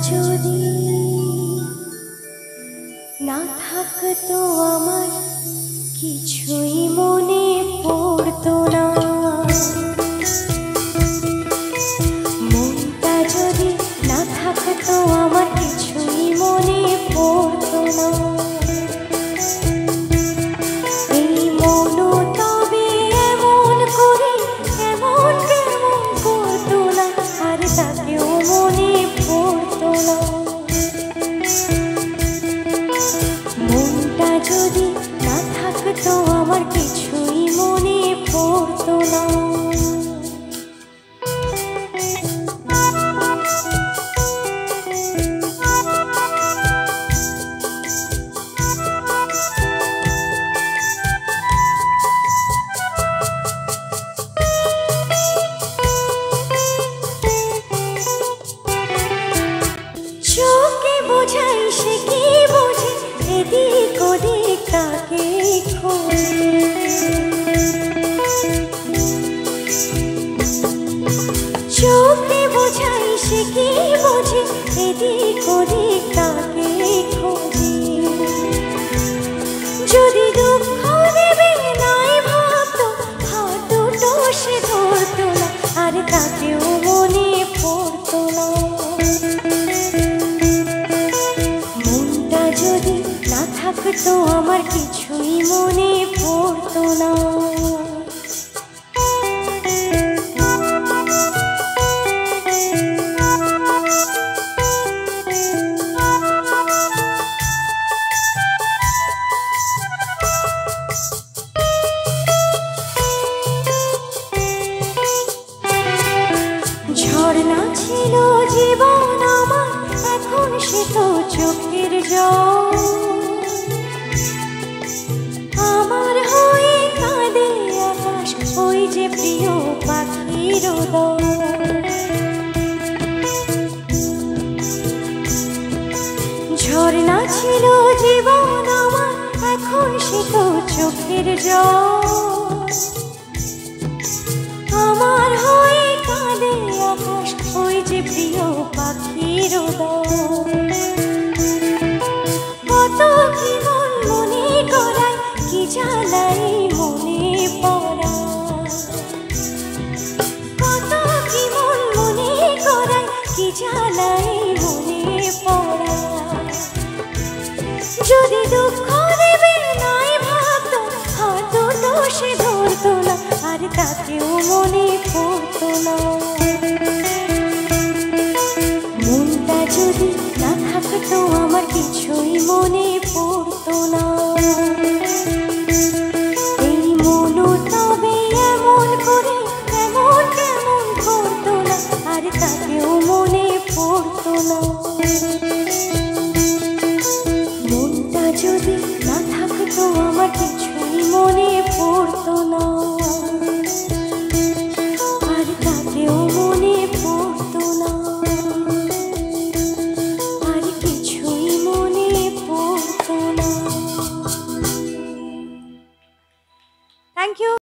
যদি না থাকতো আমার কিছুই মনে পড়তো না, মনটা যদি না থাকতো আমার কিছুই মনে পড়তো না। এই মনও তবে এমন করে এমন কেমন করতো না, আর তাকেও মনে পড়তো না। মনটা যদি না থাকতো আমার কিছুই মনে পড়তো না। চোখে বোঝাই সে কি বোঝে, এদিক ওদিক তাকে খোঁজে। চোখে বোঝাই সে কি বোঝে, এদিক ওদিক তাকে খোঁজে। যদি দুঃখ দেবে নাই ভাবতো, হাত দুটো সে ধরতো না, আর তাকেও মনে পড়তো না। মনটা যদি না থাকতো আমার কিছুই মনে পড়তো না। ঝর্ণা ছিল জীবন আমার, এখন সে তো চোখের জল। আমার হয়ে কাঁদে আকাশ, ওই যে প্রিয় পাখির দল। ঝর্ণা ছিল জীবন আমার, এখন সে তো চোখের জল। আমার হয়ে কাঁদে আকাশ, ওই যে প্রিয় পাখির দল। কত কি মন মনে করায়, কি জ্বালাই মনে পড়া। কত কি মন মনে করায়, কি জ্বালাই মনে পড়া। যদি দুঃখ দেবে নাই ভাবতো, হাত দুটো সে ধরতো না, আর তাকেও মনে পড়তো না। মনটা যদি না থাকতো আমার কিছুই মনে পড়তো না। এই মনও তবে এমন করে এমন কেমন করতো না, আর তাকেও মনে পড়তো না।